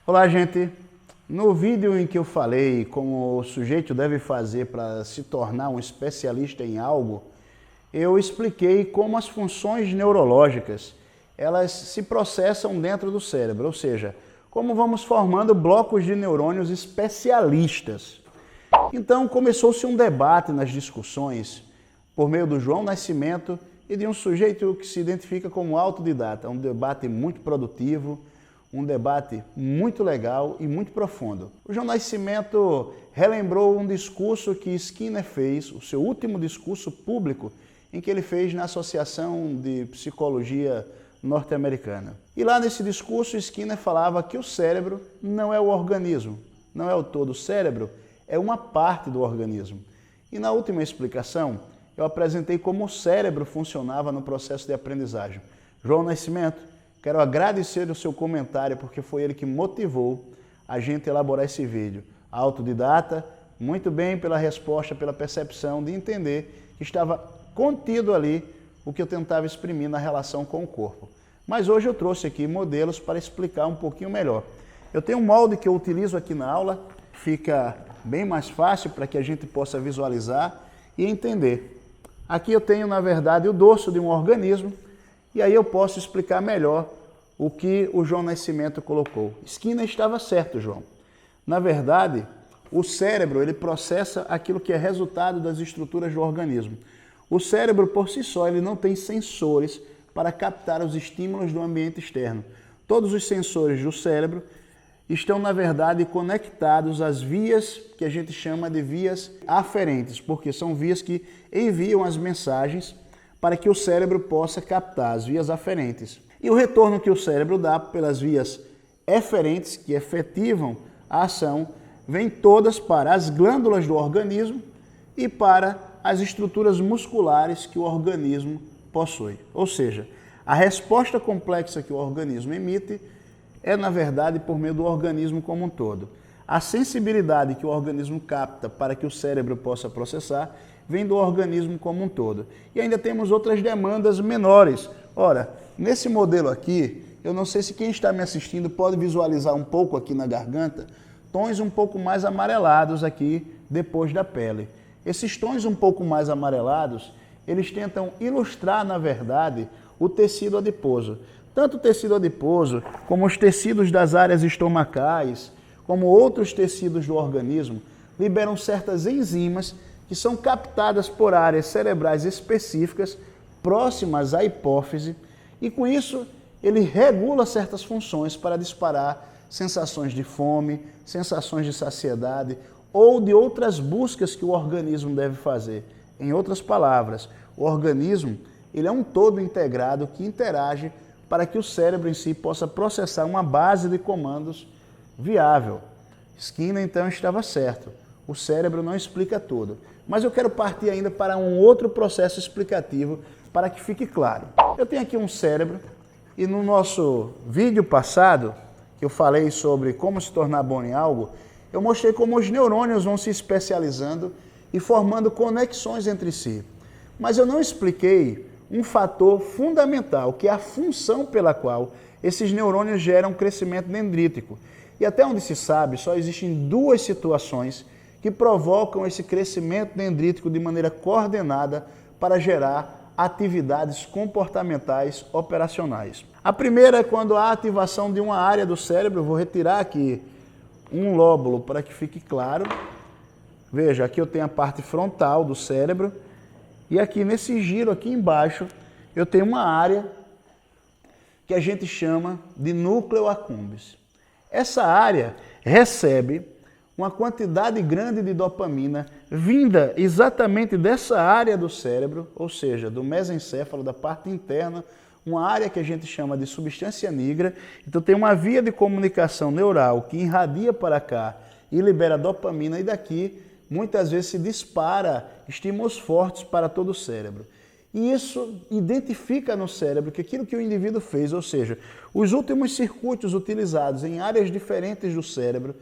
Olá, gente! No vídeo em que eu falei como o sujeito deve fazer para se tornar um especialista em algo, eu expliquei como as funções neurológicas elas se processam dentro do cérebro, ou seja, como vamos formando blocos de neurônios especialistas. Então começou-se um debate nas discussões por meio do João Nascimento e de um sujeito que se identifica como autodidata. Um debate muito produtivo, um debate muito legal e muito profundo. O João Nascimento relembrou um discurso que Skinner fez, o seu último discurso público, em que ele fez na Associação de Psicologia Norte-Americana. E lá nesse discurso, Skinner falava que o cérebro não é o organismo, não é o todo. O cérebro é uma parte do organismo. E na última explicação, eu apresentei como o cérebro funcionava no processo de aprendizagem. João Nascimento, quero agradecer o seu comentário, porque foi ele que motivou a gente a elaborar esse vídeo. Autodidata, muito bem pela resposta, pela percepção de entender que estava contido ali o que eu tentava exprimir na relação com o corpo. Mas hoje eu trouxe aqui modelos para explicar um pouquinho melhor. Eu tenho um molde que eu utilizo aqui na aula, fica bem mais fácil para que a gente possa visualizar e entender. Aqui eu tenho, na verdade, o dorso de um organismo, e aí eu posso explicar melhor o que o João Nascimento colocou. Skinner estava certo, João. Na verdade, o cérebro ele processa aquilo que é resultado das estruturas do organismo. O cérebro, por si só, ele não tem sensores para captar os estímulos do ambiente externo. Todos os sensores do cérebro estão, na verdade, conectados às vias que a gente chama de vias aferentes, porque são vias que enviam as mensagens para que o cérebro possa captar as vias aferentes. E o retorno que o cérebro dá pelas vias eferentes, que efetivam a ação, vem todas para as glândulas do organismo e para as estruturas musculares que o organismo possui. Ou seja, a resposta complexa que o organismo emite é, na verdade, por meio do organismo como um todo. A sensibilidade que o organismo capta para que o cérebro possa processar vem do organismo como um todo. E ainda temos outras demandas menores. Ora, nesse modelo aqui, eu não sei se quem está me assistindo pode visualizar um pouco aqui na garganta, tons um pouco mais amarelados aqui depois da pele. Esses tons um pouco mais amarelados, eles tentam ilustrar, na verdade, o tecido adiposo. Tanto o tecido adiposo, como os tecidos das áreas estomacais, como outros tecidos do organismo, liberam certas enzimas que são captadas por áreas cerebrais específicas próximas à hipófise, e com isso ele regula certas funções para disparar sensações de fome, sensações de saciedade ou de outras buscas que o organismo deve fazer. Em outras palavras, o organismo ele é um todo integrado que interage para que o cérebro em si possa processar uma base de comandos viável. Skinner então estava certo. O cérebro não explica tudo. Mas eu quero partir ainda para um outro processo explicativo para que fique claro. Eu tenho aqui um cérebro e no nosso vídeo passado, que eu falei sobre como se tornar bom em algo, eu mostrei como os neurônios vão se especializando e formando conexões entre si. Mas eu não expliquei um fator fundamental, que é a função pela qual esses neurônios geram crescimento dendrítico. E até onde se sabe, só existem duas situações que provocam esse crescimento dendrítico de maneira coordenada para gerar atividades comportamentais operacionais. A primeira é quando há ativação de uma área do cérebro. Eu vou retirar aqui um lóbulo para que fique claro. Veja, aqui eu tenho a parte frontal do cérebro e aqui nesse giro aqui embaixo eu tenho uma área que a gente chama de núcleo accumbens. Essa área recebe uma quantidade grande de dopamina vinda exatamente dessa área do cérebro, ou seja, do mesencéfalo, da parte interna, uma área que a gente chama de substância nigra. Então tem uma via de comunicação neural que irradia para cá e libera dopamina, e daqui muitas vezes se dispara estímulos fortes para todo o cérebro. E isso identifica no cérebro que aquilo que o indivíduo fez, ou seja, os últimos circuitos utilizados em áreas diferentes do cérebro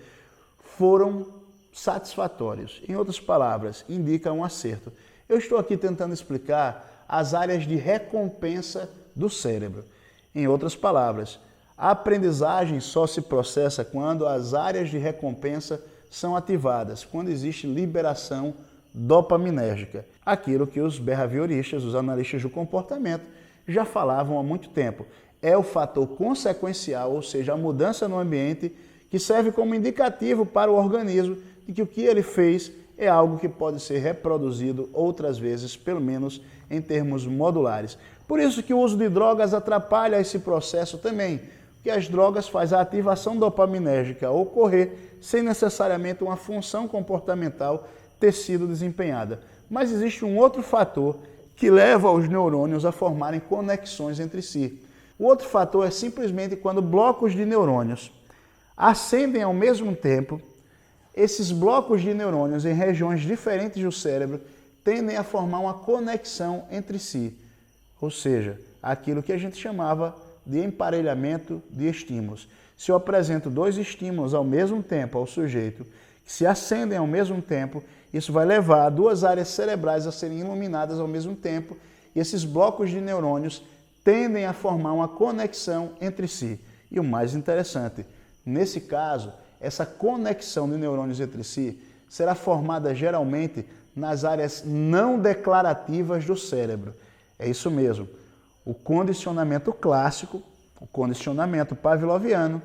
foram satisfatórios. Em outras palavras, indica um acerto. Eu estou aqui tentando explicar as áreas de recompensa do cérebro. Em outras palavras, A aprendizagem só se processa quando as áreas de recompensa são ativadas, quando existe liberação dopaminérgica. Aquilo que os behavioristas, os analistas do comportamento, já falavam há muito tempo. É o fator consequencial, ou seja, a mudança no ambiente, que serve como indicativo para o organismo de que o que ele fez é algo que pode ser reproduzido outras vezes, pelo menos em termos modulares. Por isso que o uso de drogas atrapalha esse processo também, porque as drogas fazem a ativação dopaminérgica ocorrer sem necessariamente uma função comportamental ter sido desempenhada. Mas existe um outro fator que leva os neurônios a formarem conexões entre si. O outro fator é simplesmente quando blocos de neurônios acendem ao mesmo tempo. Esses blocos de neurônios em regiões diferentes do cérebro tendem a formar uma conexão entre si, ou seja, aquilo que a gente chamava de emparelhamento de estímulos. Se eu apresento dois estímulos ao mesmo tempo ao sujeito, que se acendem ao mesmo tempo, isso vai levar duas áreas cerebrais a serem iluminadas ao mesmo tempo, e esses blocos de neurônios tendem a formar uma conexão entre si. E o mais interessante, nesse caso, essa conexão de neurônios entre si será formada geralmente nas áreas não declarativas do cérebro. É isso mesmo. O condicionamento clássico, o condicionamento pavloviano,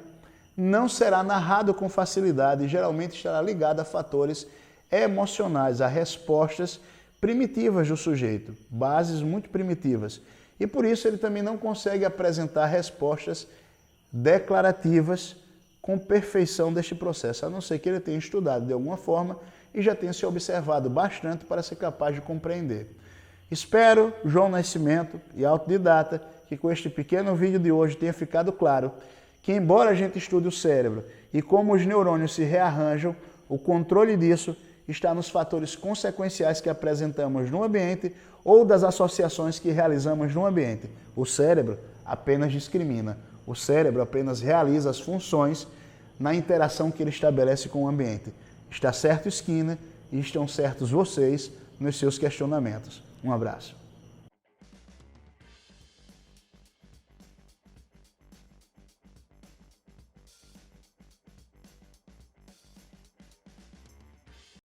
não será narrado com facilidade e geralmente estará ligado a fatores emocionais, a respostas primitivas do sujeito, bases muito primitivas. E por isso ele também não consegue apresentar respostas declarativas com perfeição deste processo, a não ser que ele tenha estudado de alguma forma e já tenha se observado bastante para ser capaz de compreender. Espero, João Nascimento e autodidata, que com este pequeno vídeo de hoje tenha ficado claro que, embora a gente estude o cérebro e como os neurônios se rearranjam, o controle disso está nos fatores consequenciais que apresentamos no ambiente ou das associações que realizamos no ambiente. O cérebro apenas discrimina. O cérebro apenas realiza as funções na interação que ele estabelece com o ambiente. Está certo, Skinner, e estão certos vocês nos seus questionamentos. Um abraço.